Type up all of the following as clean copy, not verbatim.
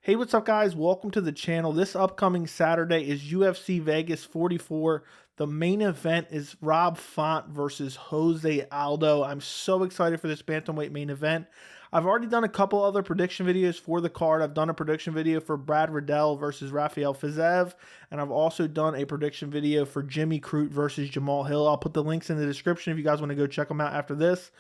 Hey, what's up, guys? Welcome to the channel. This upcoming Saturday is UFC Vegas 44. The main event is Rob Font versus Jose Aldo. I'm so excited for this bantamweight main event. I've already done a couple other prediction videos for the card. I've done a prediction video for Brad Riddell versus Rafael Fiziev, and I've also done a prediction video for Jimmy Crute versus Jamal Hill. I'll put the links in the description if you guys want to go check them out after this.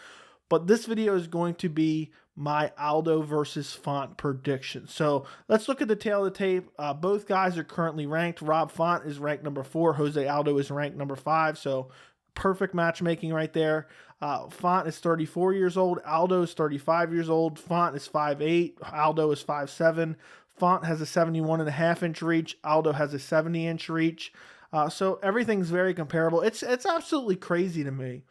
But this video is going to be my Aldo versus Font prediction. So let's look at the tail of the tape. Both guys are currently ranked. Rob Font is ranked number 4. Jose Aldo is ranked number 5. So perfect matchmaking right there. Font is 34 years old. Aldo is 35 years old. Font is 5'8". Aldo is 5'7". Font has a 71.5-inch reach. Aldo has a 70-inch reach. So everything's very comparable. It's absolutely crazy to me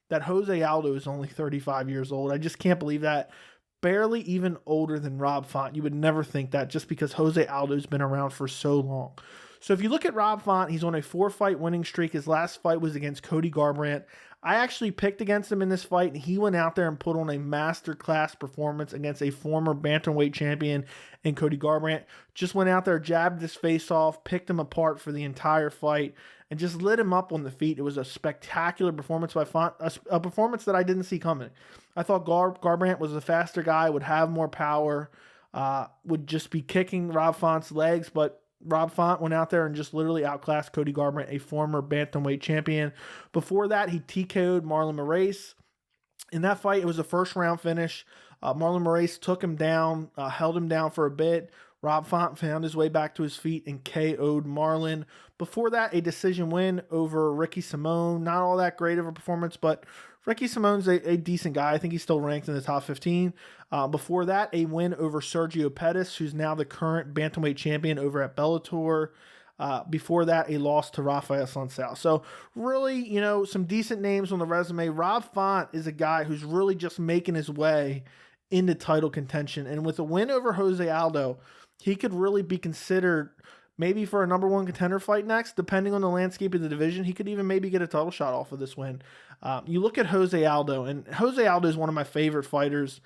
that Jose Aldo is only 35 years old. I just can't believe that. Barely even older than Rob Font. You would never think that just because Jose Aldo's been around for so long. So if you look at Rob Font, he's on a 4-fight winning streak. His last fight was against Cody Garbrandt. I actually picked against him in this fight, and he went out there and put on a masterclass performance against a former bantamweight champion in Cody Garbrandt. Just went out there, jabbed his face off, picked him apart for the entire fight, and just lit him up on the feet. It was a spectacular performance by Font, a performance that I didn't see coming. I thought Garbrandt was a faster guy, would have more power, would just be kicking Rob Font's legs, but Rob Font went out there and just literally outclassed Cody Garbrandt, a former bantamweight champion. Before that, he TKO'd Marlon Moraes. In that fight, it was a first-round finish. Marlon Moraes took him down, held him down for a bit. Rob Font found his way back to his feet and KO'd Marlon. Before that, a decision win over Ricky Simone. Not all that great of a performance, but Ricky Simone's a decent guy. I think he's still ranked in the top 15. Before that, a win over Sergio Pettis, who's now the current bantamweight champion over at Bellator. Before that, a loss to Rafael Sansao. So really, some decent names on the resume. Rob Font is a guy who's really just making his way into title contention. And with a win over Jose Aldo, he could really be considered maybe for a number 1 contender fight next, depending on the landscape of the division. He could even maybe get a title shot off of this win. You look at Jose Aldo, and Jose Aldo is one of my favorite fighters.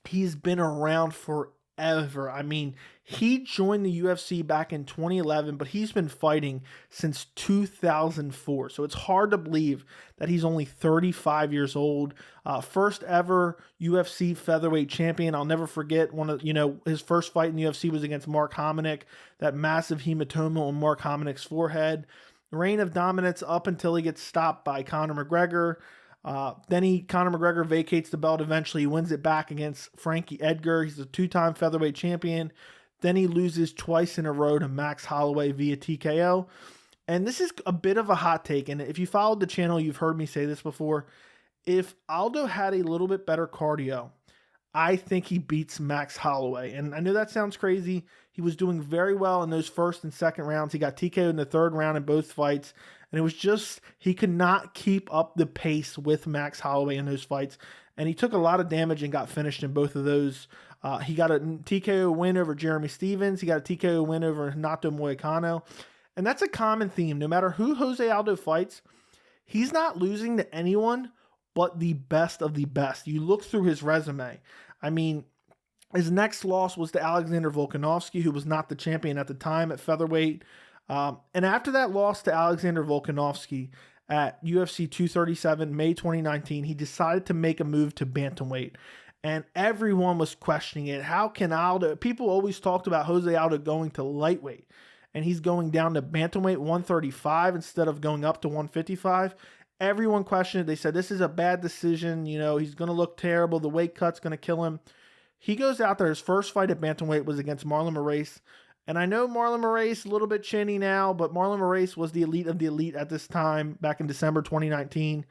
He's been around forever. I mean, he joined the UFC back in 2011, but he's been fighting since 2004. So it's hard to believe that he's only 35 years old. First ever UFC featherweight champion. I'll never forget his first fight in the UFC was against Mark Hominick, that massive hematoma on Mark Hominick's forehead. Reign of dominance up until he gets stopped by Conor McGregor. Then Conor McGregor vacates the belt. Eventually, he wins it back against Frankie Edgar. He's a 2-time featherweight champion. Then he loses twice in a row to Max Holloway via TKO. And this is a bit of a hot take. And if you followed the channel, you've heard me say this before. If Aldo had a little bit better cardio, I think he beats Max Holloway. And I know that sounds crazy. He was doing very well in those first and second rounds. He got TKO'd in the third round in both fights. And it was just, he could not keep up the pace with Max Holloway in those fights. And he took a lot of damage and got finished in both of those. He got a TKO win over Jeremy Stevens. He got a TKO win over Renato Moicano. And that's a common theme. No matter who Jose Aldo fights, he's not losing to anyone but the best of the best. You look through his resume. I mean, his next loss was to Alexander Volkanovski, who was not the champion at the time at featherweight. And after that loss to Alexander Volkanovski at UFC 237, May 2019, he decided to make a move to bantamweight. And everyone was questioning it. How can Aldo... People always talked about Jose Aldo going to lightweight, and he's going down to bantamweight 135 instead of going up to 155. Everyone questioned it. They said, this is a bad decision. He's going to look terrible. The weight cut's going to kill him. He goes out there. His first fight at bantamweight was against Marlon Moraes. And I know Marlon Moraes, a little bit chinny now, but Marlon Moraes was the elite of the elite at this time, back in December 2019.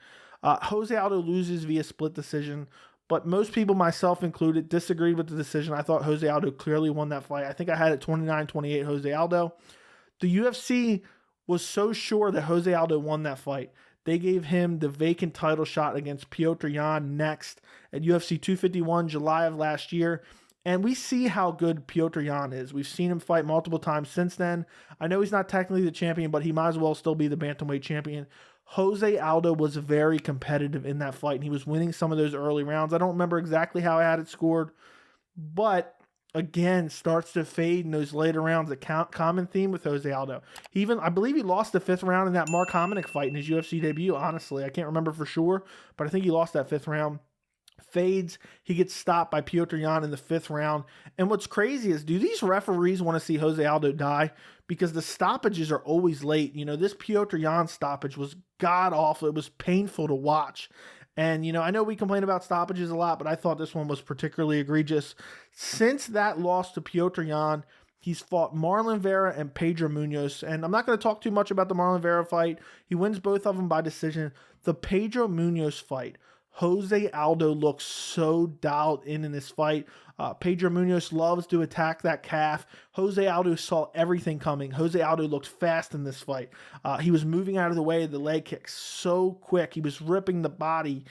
Jose Aldo loses via split decision, but most people, myself included, disagreed with the decision. I thought Jose Aldo clearly won that fight. I think I had it 29-28 Jose Aldo. The UFC was so sure that Jose Aldo won that fight. They gave him the vacant title shot against Petr Yan next at UFC 251, July of last year. And we see how good Petr Yan is. We've seen him fight multiple times since then. I know he's not technically the champion, but he might as well still be the bantamweight champion. Jose Aldo was very competitive in that fight, and he was winning some of those early rounds. I don't remember exactly how I had it scored, but again starts to fade in those later rounds. A common theme with Jose Aldo. I believe he lost the 5th round in that Mark Hominick fight in his UFC debut. Honestly, I can't remember for sure, but I think he lost that 5th round. Fades. He gets stopped by Piotr Jan in the 5th round. And what's crazy is, do these referees want to see Jose Aldo die? Because the stoppages are always late. This Piotr Jan stoppage was god awful. It was painful to watch. And, I know we complain about stoppages a lot, but I thought this one was particularly egregious. Since that loss to Piotr Jan, he's fought Marlon Vera and Pedro Munoz. And I'm not going to talk too much about the Marlon Vera fight. He wins both of them by decision. The Pedro Munoz fight, Jose Aldo looks so dialed in this fight. Pedro Munoz loves to attack that calf. Jose Aldo saw everything coming. Jose Aldo looked fast in this fight. He was moving out of the way of the leg kicks so quick. He was ripping the body.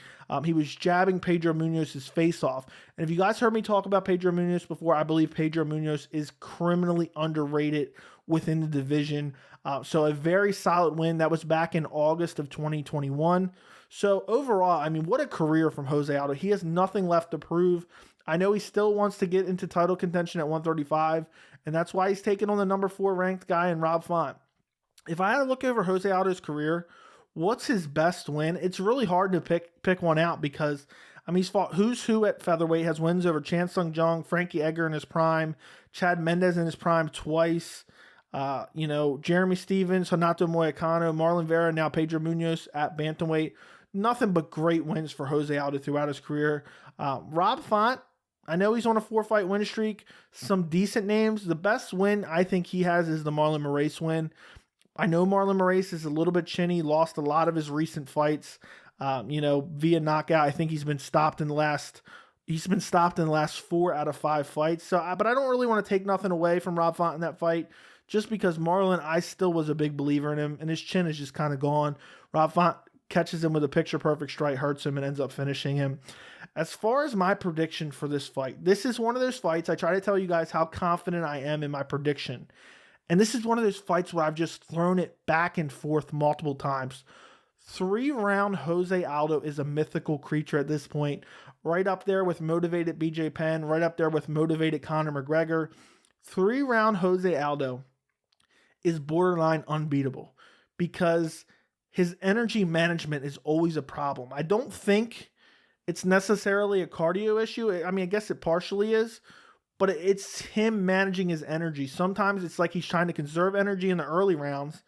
He was jabbing Pedro Munoz's face off. And if you guys heard me talk about Pedro Munoz before, I believe Pedro Munoz is criminally underrated within the division. So a very solid win. That was back in August of 2021. So overall, what a career from Jose Aldo. He has nothing left to prove. I know he still wants to get into title contention at 135, and that's why he's taking on the number 4 ranked guy in Rob Font. If I had to look over Jose Aldo's career, what's his best win? It's really hard to pick one out because he's fought who's who at featherweight, has wins over Chan Sung Jung, Frankie Edgar in his prime, Chad Mendez in his prime twice. Jeremy Stevens, Renato Moicano, Marlon Vera, now Pedro Munoz at bantamweight. Nothing but great wins for Jose Aldo throughout his career. Rob Font, I know he's on a 4-fight win streak. Some decent names. The best win I think he has is the Marlon Moraes win. I know Marlon Moraes is a little bit chinny, lost a lot of his recent fights, via knockout. I think he's been stopped in the last 4 out of 5 fights. But I don't really want to take nothing away from Rob Font in that fight, just because Marlon, I still was a big believer in him, and his chin is just kind of gone. Rob Font catches him with a picture-perfect strike, hurts him, and ends up finishing him. As far as my prediction for this fight, this is one of those fights, I try to tell you guys how confident I am in my prediction. And this is one of those fights where I've just thrown it back and forth multiple times. 3-round Jose Aldo is a mythical creature at this point, right up there with motivated BJ Penn, right up there with motivated Conor McGregor. 3-round Jose Aldo is borderline unbeatable because his energy management is always a problem. I don't think it's necessarily a cardio issue. I guess it partially is, but it's him managing his energy. Sometimes it's like he's trying to conserve energy in the early rounds,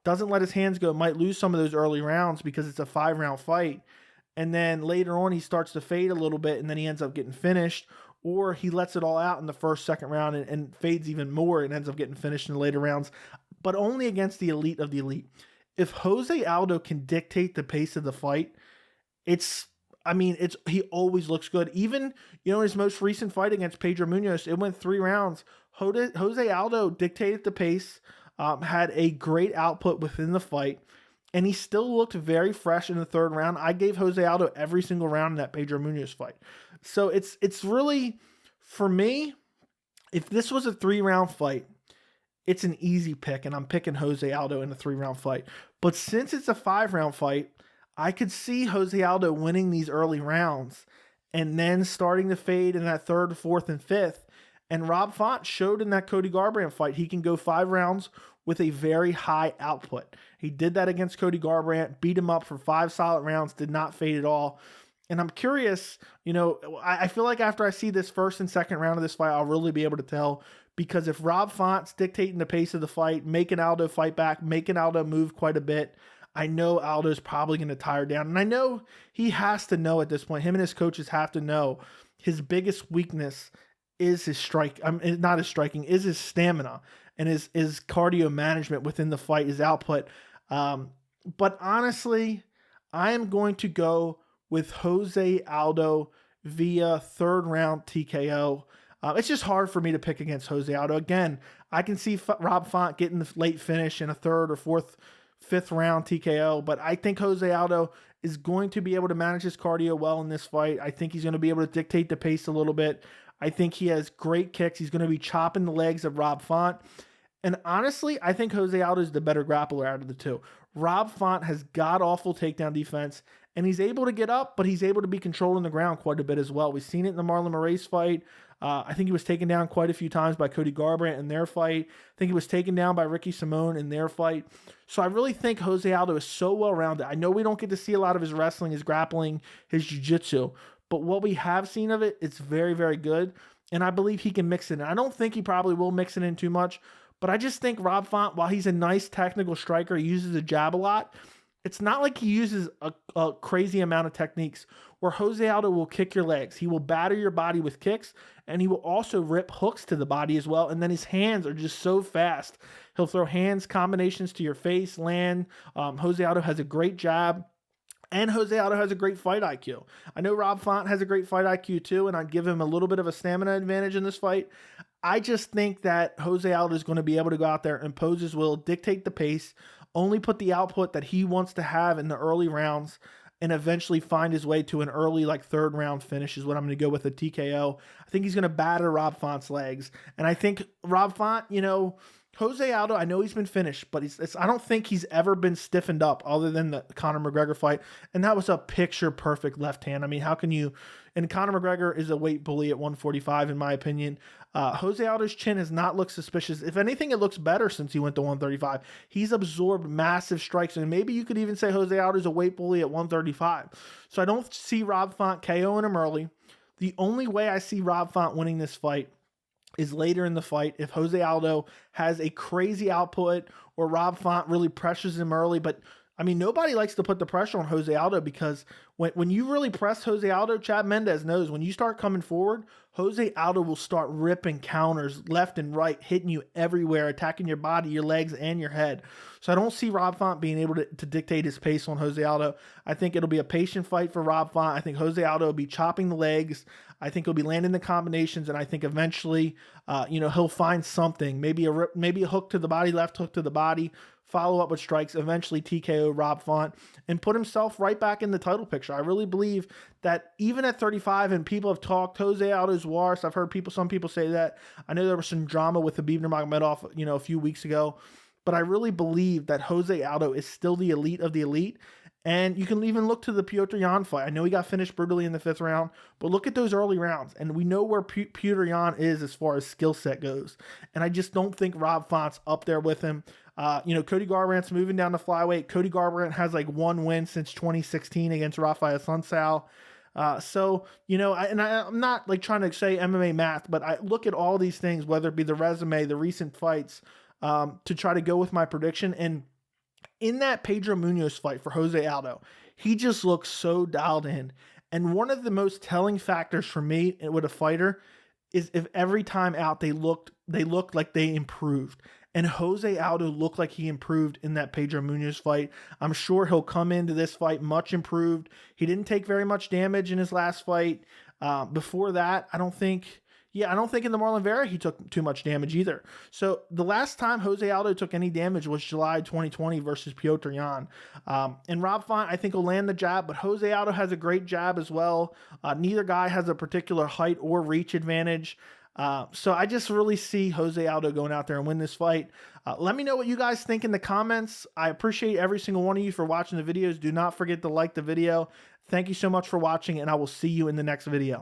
doesn't let his hands go, might lose some of those early rounds because it's a 5-round fight. And then later on, he starts to fade a little bit, and then he ends up getting finished, or he lets it all out in the first, second round and fades even more and ends up getting finished in the later rounds, but only against the elite of the elite. If Jose Aldo can dictate the pace of the fight, he always looks good. Even, in his most recent fight against Pedro Munoz, it went 3 rounds. Jose Aldo dictated the pace, had a great output within the fight, and he still looked very fresh in the 3rd round. I gave Jose Aldo every single round in that Pedro Munoz fight. So it's really, for me, if this was a 3-round fight, it's an easy pick, and I'm picking Jose Aldo in a 3-round fight. But since it's a 5-round fight, I could see Jose Aldo winning these early rounds and then starting to fade in that 3rd, 4th, and 5th. And Rob Font showed in that Cody Garbrandt fight he can go 5 rounds with a very high output. He did that against Cody Garbrandt, beat him up for 5 solid rounds, did not fade at all. And I'm curious, I feel like after I see this 1st and 2nd round of this fight, I'll really be able to tell. Because if Rob Font's dictating the pace of the fight, making Aldo fight back, making Aldo move quite a bit, I know Aldo's probably going to tire down. And I know he has to know at this point, him and his coaches have to know his biggest weakness is his not his striking, is his stamina and his cardio management within the fight, his output. But honestly, I am going to go with Jose Aldo via 3rd round TKO. It's just hard for me to pick against Jose Aldo. Again, I can see Rob Font getting the late finish in a 3rd or 4th, 5th round TKO, but I think Jose Aldo is going to be able to manage his cardio well in this fight. I think he's going to be able to dictate the pace a little bit. I think he has great kicks. He's going to be chopping the legs of Rob Font. And honestly, I think Jose Aldo is the better grappler out of the two. Rob Font has god-awful takedown defense, and he's able to get up, but he's able to be controlled on the ground quite a bit as well. We've seen it in the Marlon Moraes fight. I think he was taken down quite a few times by Cody Garbrandt in their fight. I think he was taken down by Ricky Simone in their fight. So I really think Jose Aldo is so well-rounded. I know we don't get to see a lot of his wrestling, his grappling, his jiu-jitsu, but what we have seen of it, it's very, very good. And I believe he can mix it in. I don't think he probably will mix it in too much, but I just think Rob Font, while he's a nice technical striker, he uses a jab a lot. It's not like he uses a crazy amount of techniques where Jose Aldo will kick your legs. He will batter your body with kicks, and he will also rip hooks to the body as well. And then his hands are just so fast. He'll throw hands combinations to your face, land. Jose Aldo has a great jab. And Jose Aldo has a great fight IQ. I know Rob Font has a great fight IQ too, and I'd give him a little bit of a stamina advantage in this fight. I just think that Jose Aldo is going to be able to go out there, impose his will, dictate the pace, only put the output that he wants to have in the early rounds, and eventually find his way to an early, like, third round finish is what I'm going to go with, a TKO. I think he's going to batter Rob Font's legs. And I think Rob Font, Jose Aldo, I know he's been finished, but I don't think he's ever been stiffened up other than the Conor McGregor fight. And that was a picture-perfect left hand. I mean, how can you... And Conor McGregor is a weight bully at 145, in my opinion. Jose Aldo's chin has not looked suspicious. If anything, it looks better since he went to 135. He's absorbed massive strikes, and maybe you could even say Jose Aldo's a weight bully at 135. So I don't see Rob Font KOing him early. The only way I see Rob Font winning this fight is later in the fight if Jose Aldo has a crazy output or Rob Font really pressures him early. But I mean, nobody likes to put the pressure on Jose Aldo because when you really press Jose Aldo, Chad Mendes knows when you start coming forward, Jose Aldo will start ripping counters left and right, hitting you everywhere, attacking your body, your legs, and your head. So I don't see Rob Font being able to dictate his pace on Jose Aldo. I think it'll be a patient fight for Rob Font. I think Jose Aldo will be chopping the legs. I think he'll be landing the combinations, and I think eventually, he'll find something, maybe a hook to the body, left hook to the body, follow up with strikes, eventually TKO Rob Font, and put himself right back in the title picture. I really believe that even at 35, and people have talked Jose Aldo's worse. I've heard some people say that. I know there was some drama with Khabib Nurmagomedov, a few weeks ago, but I really believe that Jose Aldo is still the elite of the elite. And you can even look to the Petr Yan fight. I know he got finished brutally in the 5th round, but look at those early rounds. And we know where Petr Yan is as far as skill set goes. And I just don't think Rob Font's up there with him. Cody Garbrandt's moving down to flyweight. Cody Garbrandt has like one win since 2016 against Rafael Sunsao. I'm not like trying to say MMA math, but I look at all these things, whether it be the resume, the recent fights, to try to go with my prediction. And in that Pedro Munoz fight for Jose Aldo, he just looks so dialed in. And one of the most telling factors for me with a fighter is if every time out they looked like they improved. And Jose Aldo looked like he improved in that Pedro Munoz fight. I'm sure he'll come into this fight much improved. He didn't take very much damage in his last fight. Before that, I don't think in the Marlon Vera he took too much damage either. So the last time Jose Aldo took any damage was July 2020 versus Petr Yan. And Rob Font, I think, will land the jab, but Jose Aldo has a great jab as well. Neither guy has a particular height or reach advantage. So I just really see Jose Aldo going out there and win this fight. Let me know what you guys think in the comments. I appreciate every single one of you for watching the videos. Do not forget to like the video. Thank you so much for watching, and I will see you in the next video.